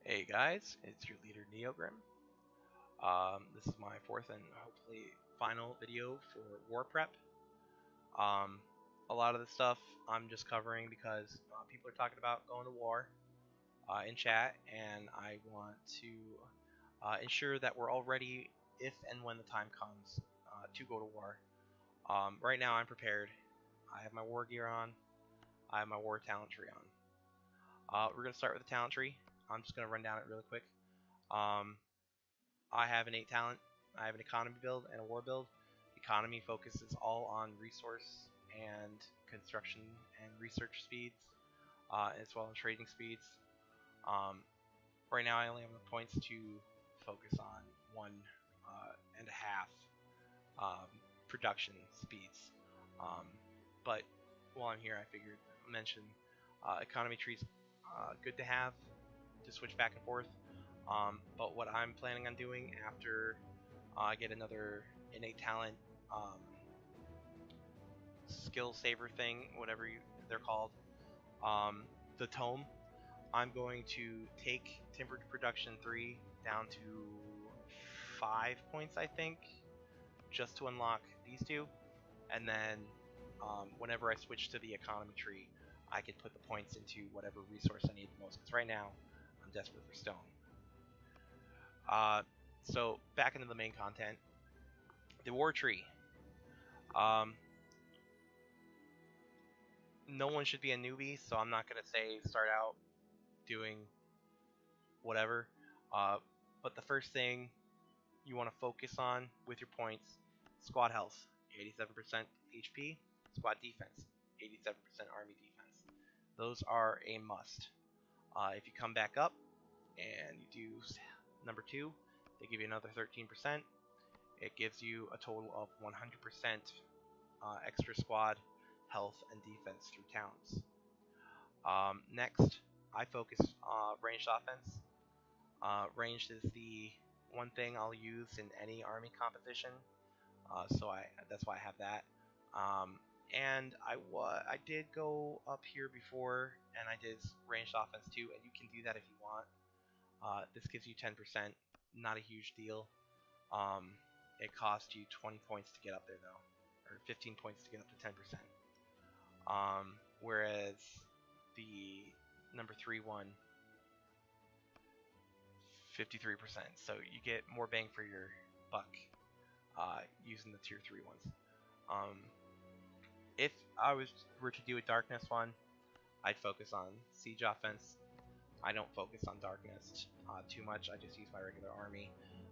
Hey guys, it's your leader Neogrim. This is my fourth and hopefully final video for War Prep. Um, a lot of the stuff I'm just covering because people are talking about going to war in chat, and I want to ensure that we're all ready if and when the time comes to go to war. Right now I'm prepared. I have my war gear on. I have my war talent tree on. We're going to start with the talent tree. I'm just going to run down it really quick. I have an 8 talent. I have an economy build and a war build. Economy focuses all on resource and construction and research speeds, as well as trading speeds. Right now I only have the points to focus on one and a half production speeds. But while I'm here, I figured mention economy trees good to have to switch back and forth. But what I'm planning on doing after I get another innate talent skill saver thing, whatever they're called, the tome, I'm going to take timber production 3 down to 5 points, I think, just to unlock these two, and then whenever I switch to the economy tree, I can put the points into whatever resource I need the most, because right now I'm desperate for stone. So back into the main content, the war tree. No one should be a newbie, so I'm not gonna say start out doing whatever. But the first thing you want to focus on with your points: squad health, 87% HP; squad defense, 87% army defense. Those are a must. If you come back up and you do number 2, they give you another 13%. It gives you a total of 100% extra squad health and defense through towns. Next, I focus ranged offense. Ranged is the one thing I'll use in any army composition, so that's why I have that. And I did go up here before, and I did ranged offense too, and you can do that if you want. This gives you 10%, not a huge deal. It costs you 20 points to get up there though, or 15 points to get up to 10%. Whereas the number 3 one, 53%. So you get more bang for your buck using the tier 3 ones. If I were to do a darkness one, I'd focus on siege offense. I don't focus on darkness too much. I just use my regular army.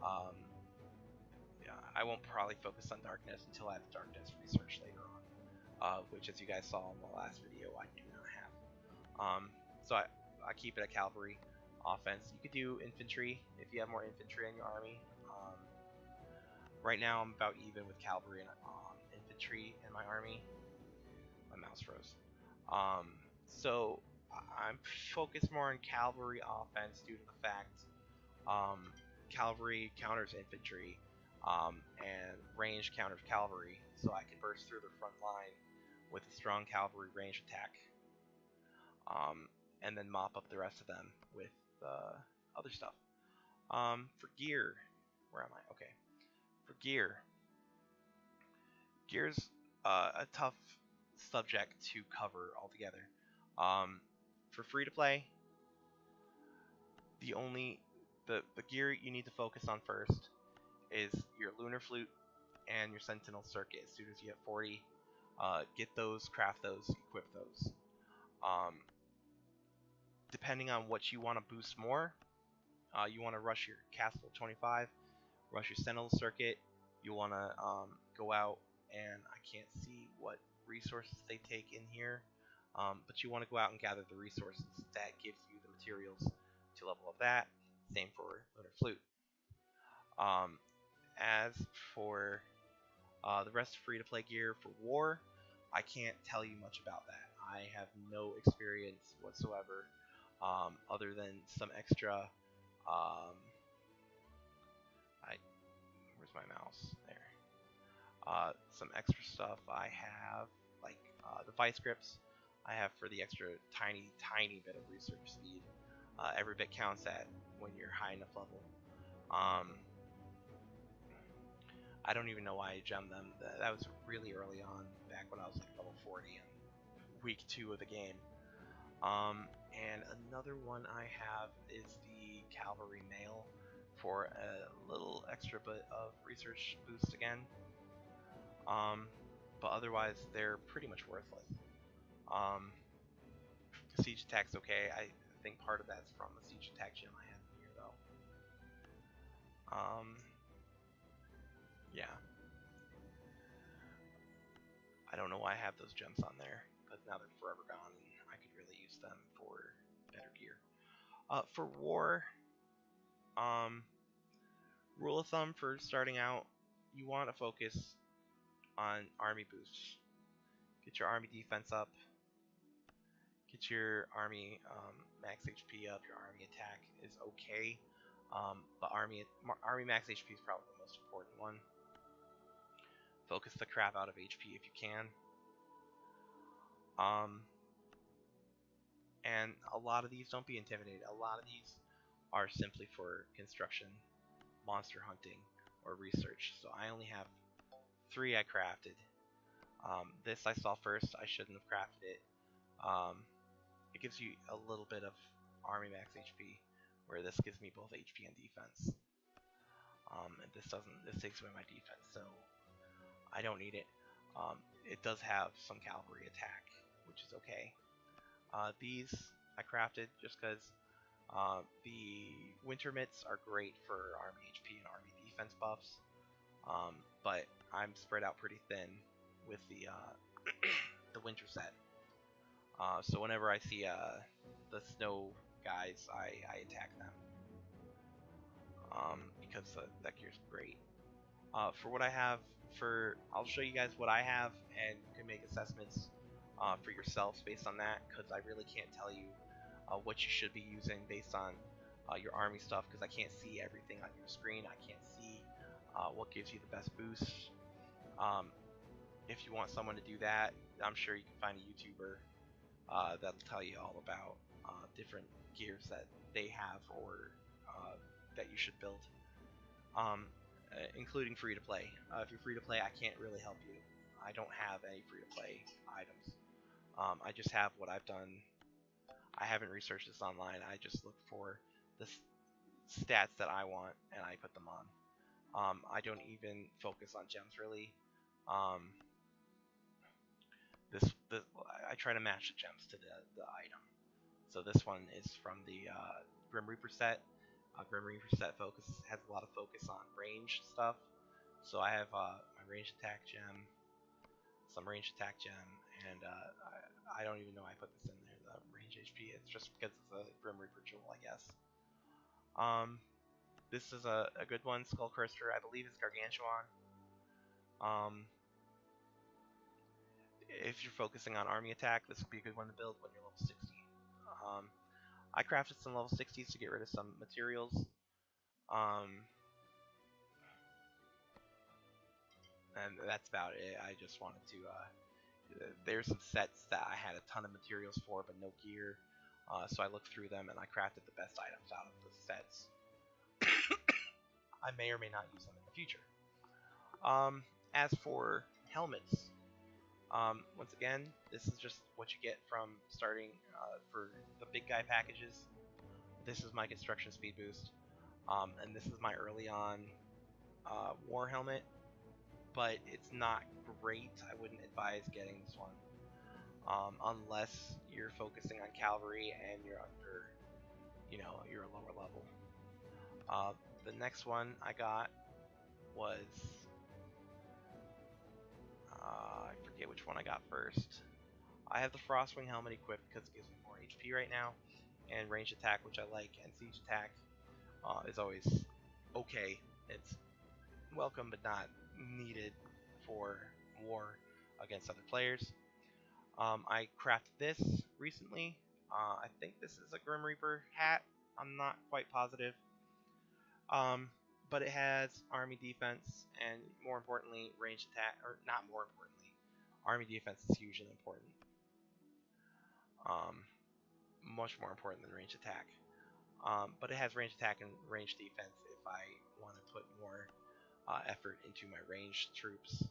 Yeah, I won't probably focus on darkness until I have darkness research later on, which, as you guys saw in the last video, I do not have. So I keep it a cavalry offense. You could do infantry if you have more infantry in your army. Right now I'm about even with cavalry and infantry in my army. My mouse froze. So I'm focused more on cavalry offense due to the fact cavalry counters infantry, and range counters cavalry, so I can burst through the front line with a strong cavalry range attack, and then mop up the rest of them with other stuff. For gear, where am I? Okay. For gear's a tough subject to cover altogether. For free to play, the gear you need to focus on first is your lunar flute and your sentinel circuit. As soon as you have 40, get those, craft those, equip those. Depending on what you want to boost more, you want to rush your castle 25, rush your sentinel circuit. You want to go out, and I can't see what resources they take in here, but you want to go out and gather the resources that gives you the materials to level up that. Same for lunar flute. As for the rest of free-to-play gear for war, I can't tell you much about that. I have no experience whatsoever, other than some extra. Where's my mouse? There. Some extra stuff I have, like the vice grips. I have for the extra tiny bit of research speed. Every bit counts at when you're high enough level. Um, I don't even know why I gemmed them. That was really early on, back when I was like level 40 in week 2 of the game. And another one I have is the Cavalry Mail for a little extra bit of research boost again. But otherwise, they're pretty much worthless. Siege attack's okay. I think part of that's from the siege attack gem I have here, though. Yeah. I don't know why I have those gems on there, because now they're forever gone, and I could really use them for better gear. For war, rule of thumb for starting out, you want to focus on army boosts. Get your army defense up. Get your army max HP up. Your army attack is okay, but army max HP is probably the most important one. Focus the crap out of HP if you can. And a lot of these, don't be intimidated. A lot of these are simply for construction, monster hunting, or research. So I only have 3 I crafted. This I saw first. I shouldn't have crafted it. It gives you a little bit of army max HP, where this gives me both HP and defense. And this doesn't. This takes away my defense, so I don't need it. It does have some cavalry attack, which is okay. These I crafted just because the winter mitts are great for army HP and army defense buffs, but I'm spread out pretty thin with the the winter set. So whenever I see the snow guys, I attack them because that gear's great. For what I have, I'll show you guys what I have, and you can make assessments for yourselves based on that, because I really can't tell you what you should be using based on your army stuff, because I can't see everything on your screen. I can't see what gives you the best boost. If you want someone to do that, I'm sure you can find a YouTuber that'll tell you all about different gears that they have or that you should build, including free-to-play. If you're free-to-play, I can't really help you. I don't have any free-to-play items. I just have what I've done. I haven't researched this online. I just look for the stats that I want, and I put them on. I don't even focus on gems, really. I try to match the gems to the item. So this one is from the Grim Reaper set. Grim Reaper set has a lot of focus on range stuff. So I have my range attack gem, some range attack gem, and I don't even know why I put this in there, the range HP. It's just because it's a Grim Reaper jewel, I guess. This is a good one, Skull Cruster. I believe it's Gargantuan. If you're focusing on army attack, this would be a good one to build when you're level 60. I crafted some level 60s to get rid of some materials. And that's about it. I just wanted to... there's some sets that I had a ton of materials for, but no gear. So I looked through them and I crafted the best items out of the sets. I may or may not use them in the future. As for helmets, once again, this is just what you get from starting for the big guy packages. This is my construction speed boost, and this is my early on war helmet, but it's not great. I wouldn't advise getting this one unless you're focusing on cavalry and you're under, you're a lower level. The next one I got was I forget which one I got first. I have the Frostwing helmet equipped because it gives me more HP right now, and range attack, which I like, and siege attack is always okay. It's welcome but not needed for war against other players. I crafted this recently. I think this is a Grim Reaper hat. I'm not quite positive. But it has army defense and, more importantly, range attack. Or not more importantly, army defense is hugely important. Much more important than range attack. but it has range attack and range defense if I want to put more effort into my ranged troops.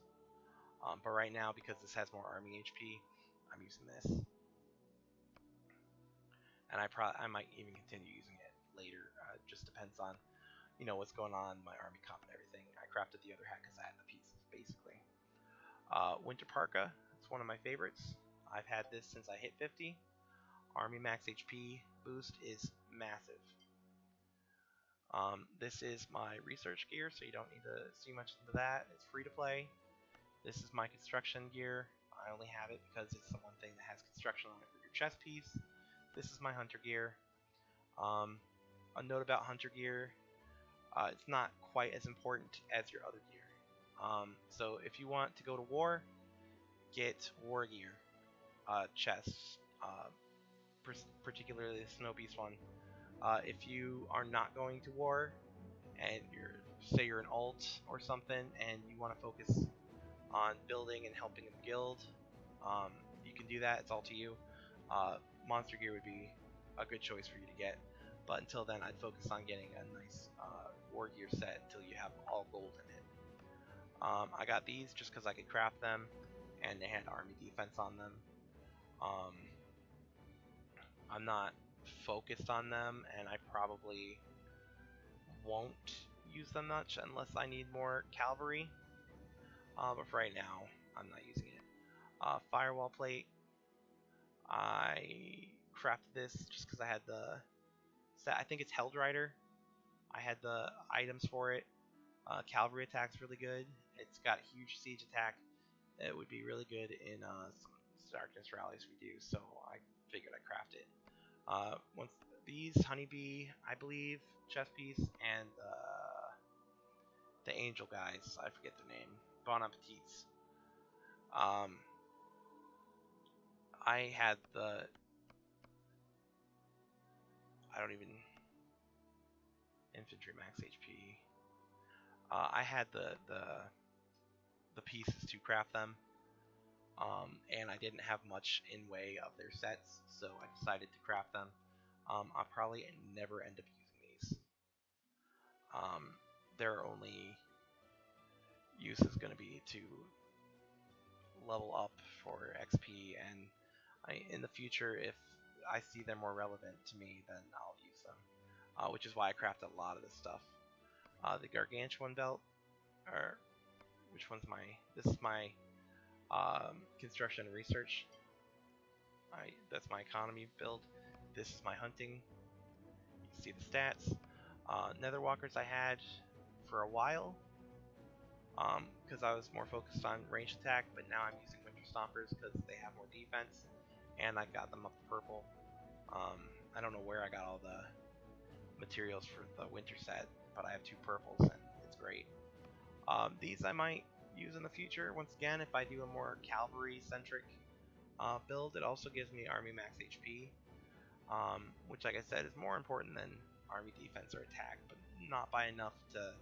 But right now, because this has more army HP, I'm using this, and I might even continue using it later. Just depends on what's going on, my army comp and everything. I crafted the other hat because I had the pieces basically. Winter Parka, it's one of my favorites. I've had this since I hit 50. Army max HP boost is massive. This is my research gear, so you don't need to see much into that. It's free to play. This is my construction gear. I only have it because it's the one thing that has construction on it for your chest piece. This is my hunter gear. A note about hunter gear, it's not quite as important as your other gear. So if you want to go to war, get war gear, chests, particularly the Snow Beast one. If you are not going to war, and say you're an alt or something, and you want to focus on building and helping a guild, you can do that. It's all to you. Monster gear would be a good choice for you to get, but until then, I'd focus on getting a nice war gear set until you have all gold in it. I got these just because I could craft them, and they had army defense on them. I'm not focused on them, and I probably won't use them much unless I need more cavalry. But for right now, I'm not using it. Firewall plate. I crafted this just because I had the set. I think it's Heldrider. I had the items for it. Cavalry attack's really good. It's got huge siege attack. It would be really good in some darkness rallies we do, so I figured I'd craft it. Once these honeybee, I believe, chest piece, and the angel guys, I forget their name, Bon Appetits. I had the, I don't even, infantry max HP. I had the pieces to craft them, and I didn't have much in way of their sets, so I decided to craft them. I'll probably never end up using these. Their only use is going to be to level up for XP, and in the future, if I see they're more relevant to me, then I'll use them, which is why I craft a lot of this stuff. The Gargantuan belt, or which one's my? This is my construction and research. That's my economy build. This is my hunting. You can see the stats. Netherwalkers I had for a while, because I was more focused on ranged attack, but now I'm using Winter Stompers because they have more defense, and I got them up to purple. I don't know where I got all the materials for the winter set, but I have 2 purples, and it's great. These I might use in the future. Once again, if I do a more cavalry-centric build, it also gives me army max HP, which, like I said, is more important than army defense or attack, but not by enough to,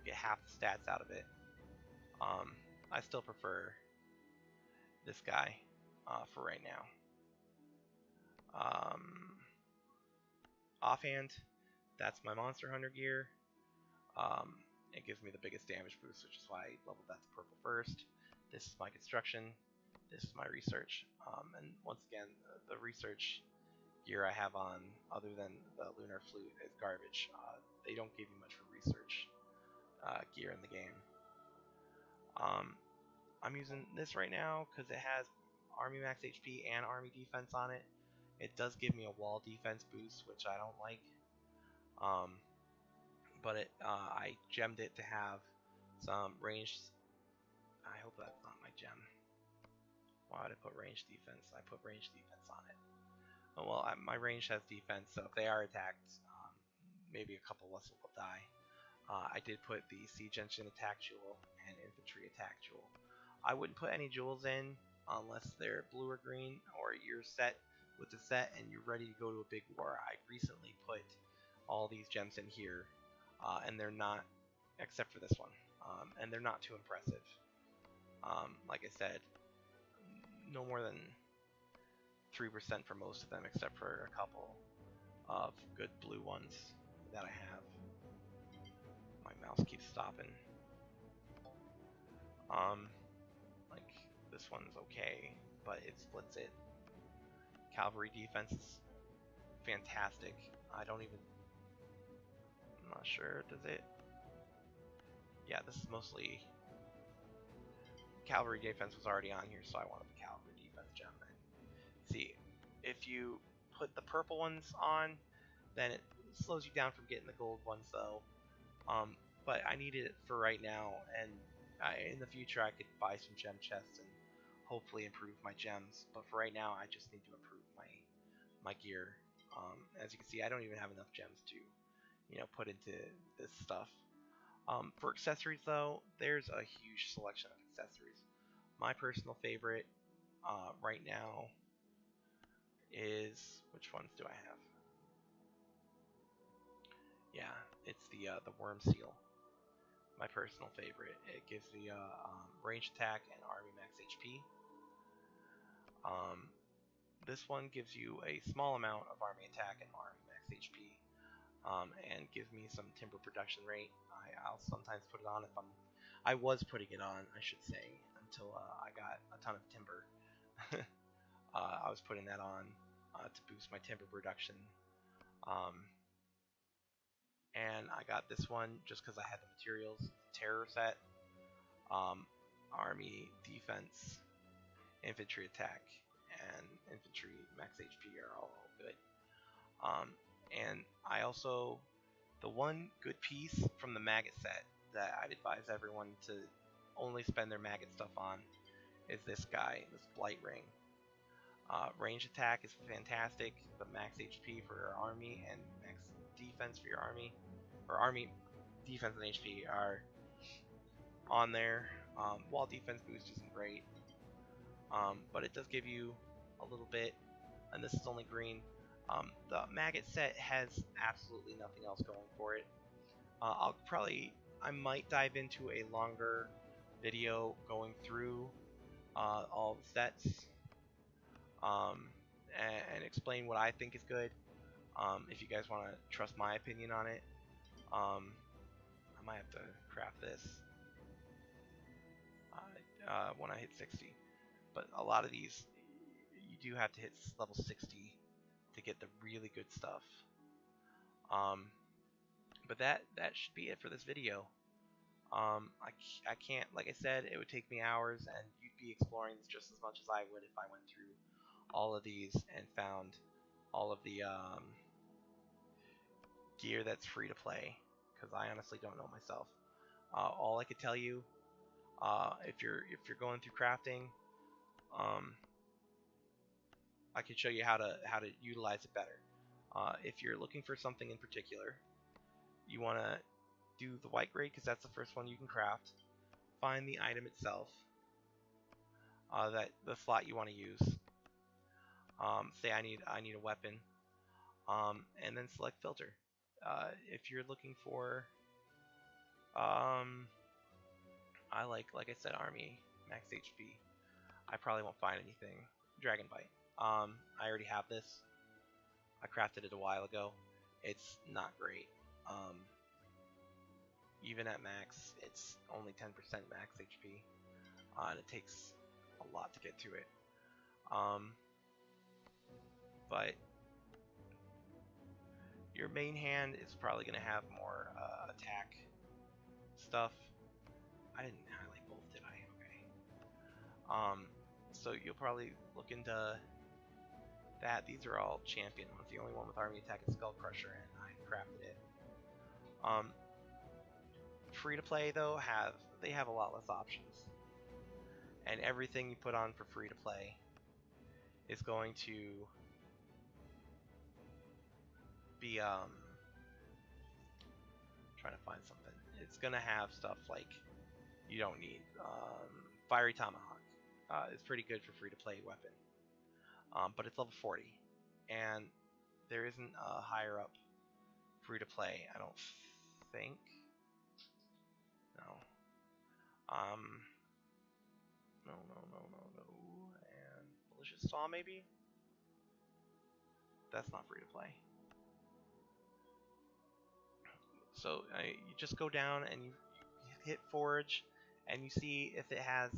get half the stats out of it. I still prefer this guy for right now. Offhand, that's my Monster Hunter gear. It gives me the biggest damage boost, which is why I leveled that to purple first. This is my construction. This is my research. And once again, the research gear I have on, other than the Lunar Flute, is garbage. They don't give you much for research gear in the game. I'm using this right now because it has Army Max HP and Army Defense on it. It does give me a wall defense boost, which I don't like. But I gemmed it to have some ranged. I hope that's not my gem. Why would I put ranged defense? I put ranged defense on it. Oh, well, my range has defense, so if they are attacked, maybe a couple less will die. I did put the Siege Engine attack jewel and infantry attack jewel. I wouldn't put any jewels in unless they're blue or green, or you're set with the set and you're ready to go to a big war. I recently put all these gems in here, and they're not, except for this one, and they're not too impressive. Like I said, no more than 3% for most of them, except for a couple. of good blue ones that I have. My mouse keeps stopping. Like this one's okay, but it splits it. Cavalry defense is fantastic. I'm not sure, does it? Yeah, this is mostly cavalry defense was already on here, so I wanted the cavalry defense gem. And see, if you put the purple ones on, then it slows you down from getting the gold ones though. But I needed it for right now, and in the future I could buy some gem chests and hopefully improve my gems. But for right now, I just need to improve my gear. As you can see, I don't even have enough gems to, put into this stuff. For accessories though, there's a huge selection of accessories. My personal favorite right now is, which ones do I have? Yeah, it's the worm seal. My personal favorite. It gives the range attack and army max HP. This one gives you a small amount of army attack and army max HP, and gives me some timber production rate. I'll sometimes put it on if I was putting it on, I should say, until I got a ton of timber. I was putting that on to boost my timber production. And I got this one just because I had the materials. Terror set, army defense, infantry attack, and infantry max HP are all good. And I also, the one good piece from the maggot set that I'd advise everyone to only spend their maggot stuff on is this guy, this blight ring. Range attack is fantastic, but max HP for your army and max defense for your army, or army defense and HP are on there. Wall defense boost isn't great, but it does give you a little bit, and this is only green. The maggot set has absolutely nothing else going for it. I might dive into a longer video going through all the sets, and explain what I think is good. If you guys want to trust my opinion on it, I might have to craft this when I hit 60. But a lot of these, you do have to hit level 60 to get the really good stuff. But that should be it for this video. I can't, like I said, it would take me hours, and you'd be exploring this just as much as I would if I went through all of these and found all of the gear that's free to play, because I honestly don't know myself. All I could tell you, if you're going through crafting, I could show you how to utilize it better. If you're looking for something in particular, you want to do the white grade because that's the first one you can craft. Find the item itself, that the slot you want to use. Say I need a weapon, and then select filter. If you're looking for, I like I said, army max HP. I probably won't find anything. Dragon Bite. I already have this. I crafted it a while ago. It's not great. Even at max, it's only 10% max HP, and it takes a lot to get to it. But your main hand is probably going to have more attack stuff. I didn't highlight both, did I? Okay. So you'll probably look into that. These are all champion ones. The only one with army attack is Skull Crusher, and I crafted it. Free to play though they have a lot less options, and everything you put on for free to play is going to be trying to find something. It's gonna have stuff like you don't need. Fiery Tomahawk is pretty good for free to play weapon, but it's level 40, and there isn't a higher up free to play, I don't think. No. No. And Malicious Saw, maybe? That's not free to play. So you just go down and you hit forage, and you see if it has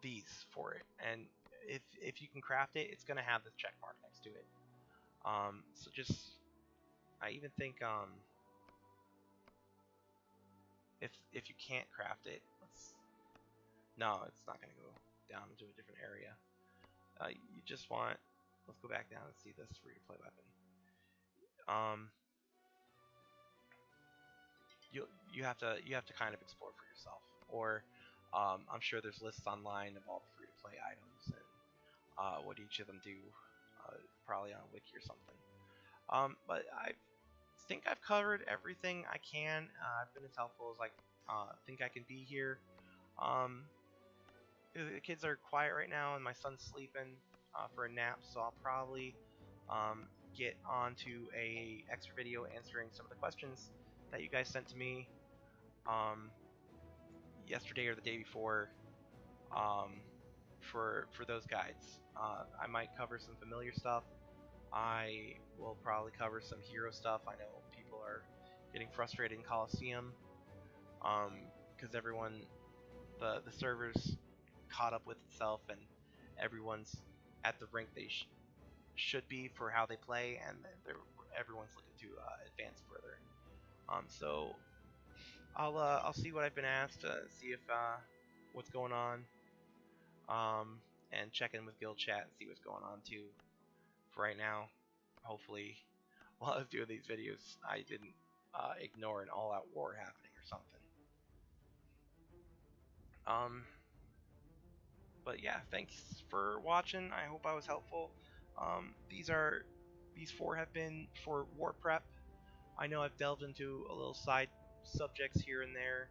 these for it, and if you can craft it, it's gonna have this check mark next to it. So just I even think if you can't craft it, no, it's not gonna go down into a different area. You just want, let's go back down and see this free to play weapon. You have to kind of explore for yourself, or I'm sure there's lists online of all the free to play items and what each of them do, probably on a wiki or something. But I think I've covered everything I can. I've been as helpful as I think I can be here. The kids are quiet right now, and my son's sleeping for a nap, so I'll probably get onto a extra video answering some of the questions that you guys sent to me yesterday or the day before for those guides. I might cover some familiar stuff. I will probably cover some hero stuff. I know people are getting frustrated in Coliseum because the servers caught up with itself, and everyone's at the rank they should be for how they play, and everyone's looking to advance further. So I'll see what I've been asked, see if what's going on, and check in with guild chat and see what's going on too. For right now, hopefully, while I was doing these videos, I didn't ignore an all-out war happening or something. But yeah, thanks for watching. I hope I was helpful. These 4 have been for war prep. I know I've delved into a little side subjects here and there,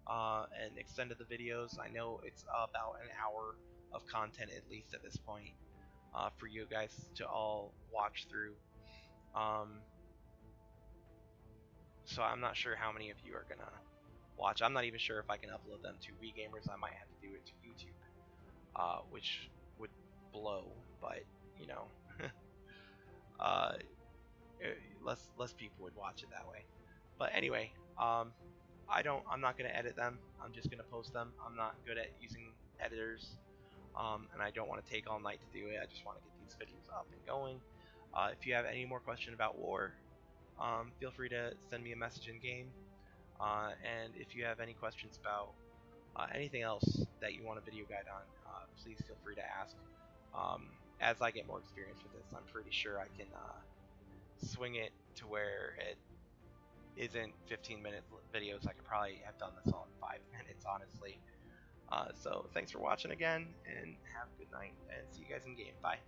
and extended the videos. I know it's about an hour of content at least at this point for you guys to all watch through. So I'm not sure how many of you are gonna watch. I'm not even sure if I can upload them to WeGamers. I might have to do it to YouTube, which would blow. But you know, less people would watch it that way. But anyway, I'm not gonna edit them. I'm just gonna post them. I'm not good at using editors, and I don't want to take all night to do it. I just want to get these videos up and going. If you have any more question about war, feel free to send me a message in game. And if you have any questions about anything else that you want a video guide on, please feel free to ask. As I get more experience with this, I'm pretty sure I can swing it to where it isn't 15-minute videos. I could probably have done this all in 5 minutes, honestly. So thanks for watching again, and have a good night, and see you guys in game. Bye.